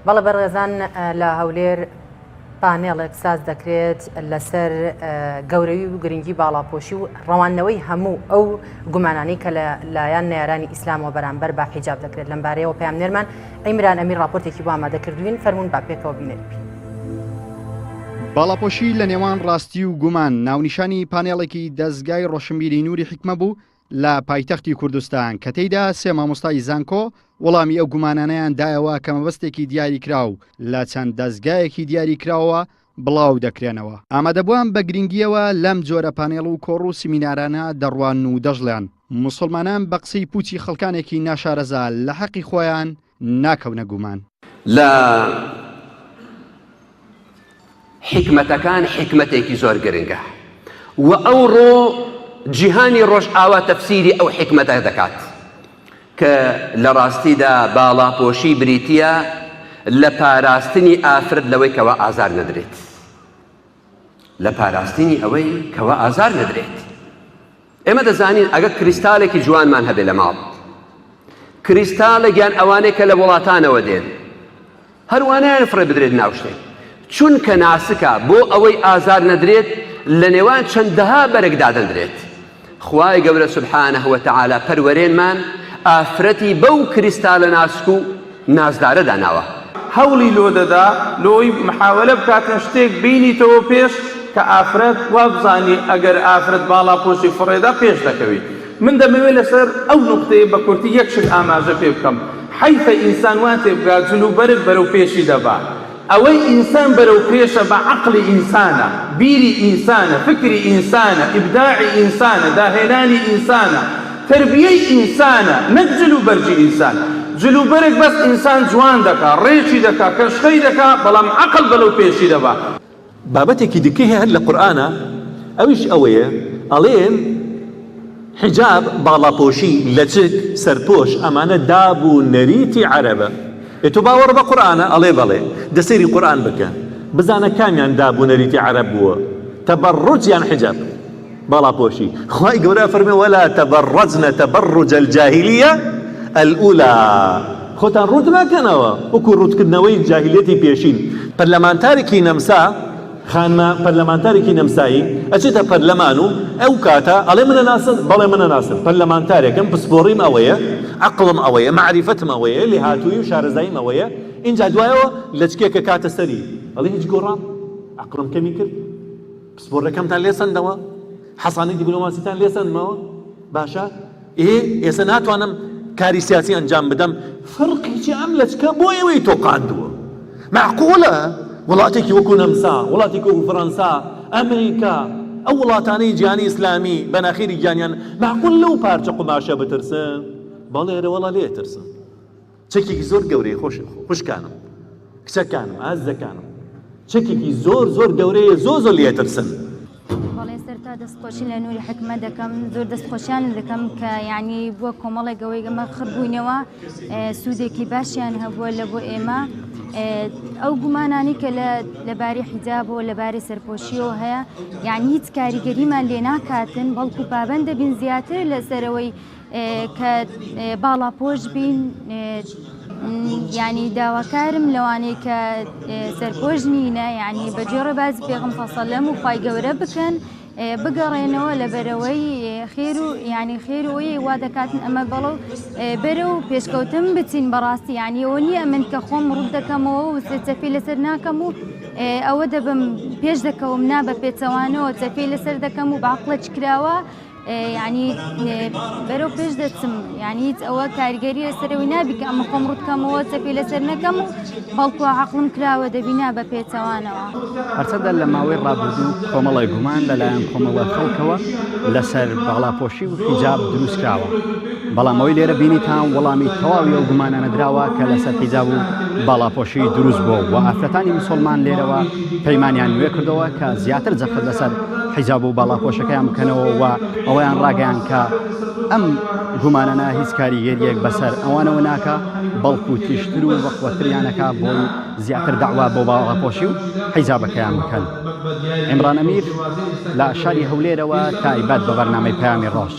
بەڵێ بەڕێزان لە هەولێر پانێڵێک ساز دەکرێت لەسەر گەورەوی و گرنگی باڵاپۆشی و ڕەوانەوەی هەموو ئەو گومانانی کە لایەن نێرانی ئیسلامەوە بەرامبەر با حیجاب دەکرێت لەم بارەیەوە پامنێرمان ئەیمران ئەمیر راپۆرتێکی بۆ ئامادەکردوین فەرموون با پێکەوە بینێربین. باڵاپۆشی لە نێوان ڕاستی و گومان ناونیشانی پانێڵێکی دەستگای ڕۆشنبیری نووری حکمە بوو لە پایتەختی کوردستان کە تێیدا سێ مامۆستای زانکۆ وەڵامی ئەو گومانانەیان دایەوە کە مەبەستێکی دیاری کراو لە چەند دەستگایەکی دیاری کراوە بڵاو دەکرێنەوە. ئامادەبووان بە گرنگیەوە لەم جۆرە پانێڵ و کۆڕ و سیمینارانە دەڕوان و دەژڵیان موسڵمانان بە قسەی پوچی خەڵکانێکی ناشارەزا لە حەقی خۆیان ناکەونە گومان. لە حکمەتەکان حکمەتێکی زۆر گرنگە و ئەوڕۆ جیهانی ڕۆژ ئاوا تەفسیری ئەو حکمەتە دەکات کە لە ڕاستیدا باڵاپۆشی بریتیە لە پاراستنی ئافرەت لەوەی کەوا ئازار نەدرێت، لە پاراستنی ئەوەی کەوا ئازار نەدرێت. ئێمە دەزانین ئەگە کریستالێکی جوانمان هەبێ لە ماڵ، کریستالێکیان ئەوانەیە کە لە وڵاتانەوە دێن هەروانیان فڕێ بدرێت ناو شتێک، چونکە ناسکە بۆ ئەوەی ئازار نەدرێت لە نێوان چەندەها بەرەکدا دەدرێت. خوای گەورە سوبحانەه وتەعالا پەروەرێنمان ئافرەتی بەو کریستالە ناسک و نازدارە داناوە. هەوڵی لۆ دەدا لۆی محاولە بکاتن شتێک بینیتەوە پێش کە ئافرەت وا بزانی ئەگەر ئافرەت باڵاپۆشی فڕێدا پێش دەکەوێت. من دەمەوێت لەسەر ئەو نوقتەیە بە کورتی یەک شت ئاماژە پێ بکەم. حیفە ئینسان وان تێ بگات جلوبەرت بەرەو پێشی دەبا. ئەوەی ئینسان بەرەو پێشە بە عەقڵی ئینسانە، بیری ئینسانە، فکری ئینسانە، ئیبداعی ئینسانە، داهێنانی ئینسانە، تربیەی ئینسانە، نەک جلوبەرجی ئینسان. جلوبەرێک بەس ئینسان جوان دەکا، ڕێکی دەکا، کەشخەی دەکا، بەڵام عەقڵ بەرەو پێشی دەبا. بابەتێکی دیکەی هەر لە قورئانە ئەویش ئەوەیە ئەڵێن حجاب باڵاپۆشی لە چک سەرپۆش ئەمانە دابوو نەریتی عەرەبە. تۆ باوەڕ بە قورئانە ئەڵێ بەڵێ دەسەیری قورئان بکە بزانە کامیان دابوو نەریتی عەرەب بووە، تەبەڕوج یان حجاب باڵاپۆشی. خوای گەورە فەرمێ وەلا تەبەڕەجنە تەبەڕوج الجاهلیە الئولا. خۆتان ڕوود مەکەنەوە وەکو ڕوودکردنەوەی جاهلیەتی پێشین. پەرلەمانتارێکی نەمسا خانمە پەرلەمانتارێکی نەمسایی ئەچێتە پەرلەمان و ئەو کاتە ئەڵێ منە ناسن بەڵێ منە ناسن پەرلەمانتارێکم پسپۆڕیم ئەوەیە، عەقڵم ئەوەیە، معریفەتم ئەوەیە، لێهاتووی و شارەزاییم ئەوەیە. اینجا دوایەوە لە چکێکە کاتە سەری ئەڵێ هیچ گۆڕام عەقڵم کەمی کرد، پسپۆڕەکەمتان لێسەندەوە، حەسانی دیپلۆماسیتان لێسەندمەوە، باشە ئێستا ناتوانم کاری سیاسی ئەنجام بدەم. فەرقێکی ئەم لە چکە بۆ ئێوەی تۆ قاندووە. معقوڵە وڵاتێکی وەکو نەمسا، وڵاتێکی وەکو فەڕەنسا، ئەمریکا، ئەو وڵاتانەی جیهانی ئیسلامی بەناخیری گیانیان معقوڵ لەو پارچە قوماشە بترسن؟ بەڵێ وەڵا لێ ترسن. چەکێکی زۆر گەورەی خوشکانم، کچەکانم، ئازەکانم، چەکێکی زۆر زۆر گەورەیە، زۆر لێ ترسن. بەڵێ سەرتا دەستخۆشی لە نووری حکمە دەکەم، زۆر دەستخۆشیان دەکەم کە یعنی بووە کۆمەڵێک ئەوەی گەمە خڕبووینەوە سوودێکی باشیان هەبووە لە بۆ ئێمە. ئەو گومانانی کە لەباری حیجابەوە لەباری سەرپۆشیەوە هەیە یعنی هیچ کاریگەریمان لێ ناکاتن، بەڵکو پابەند دەبین زیاتر لەسەرەوەی کە باڵاپۆش بین. یعنی داواکارم لەوانەیە کە سەرپۆش نینە یعنی بەجێڕە باز پێغەمبەر سەڵەم و خوای گەورە بکەن بگەڕێنەوە لە بەرەوەی خێر و یعنی خێرەوەی وا دەکاتن ئەمە بەڵەو بەرە و پێشکەوتم بچین بەڕاستی. یعنی ئەوە نییە من کە خۆم ڕوود دەکەمەوە و چەپی لەسەر ناکەم و ئەوە دەبم پێش دەکەوم نا بە پێچەوانەوە چەپی لەسەر دەکەم و بەعەقڵە چکراوە یعنی بەرەو پێش دەچم. یعنی هیچ ئەوە کاریگەری لەسەرەوەی نابی کە ئەمە خۆم ڕوودکەمەوە چەپی لەسەر نەکەم و بەڵکو عەقڵم کراوە دەبینا بە پێچەوانەوە. هەرچەندە لە ماوەی ڕابردوو کۆمەڵی گومان لەلایەن کۆمەڵە خەڵکەوە لەسەر باڵاپۆشی و حیجاب دروست کراوە، بەڵام ئەوەی لێرە بینیتان وەڵامی تەواوی ئەو گومانانە دراوە کە لەسەر حیجاب و باڵاپۆشی دروست بووە و ئافرەتانی موسڵمان لێرەوە پەیمانیان نوێ کردەوە کە زیاتر جەخت لەسەر حیجاب و باڵاپۆشەکەیان بکەنەوە و ئەوەیان ڕاگەیان کە ئەم گومانانە هیچ کاریگەریەک بەسەر ئەوانەوە ناکە، بەڵکو تیشتر و بەخوەتریانەکە بۆی زیاتر داوا بۆ باڵاپۆشی و حیجابەکەیان بکەن. ئیمران ئەمیر لە شاری هەولێرەوە تایبەت بە بەرنامەی پەیامی ڕۆژ.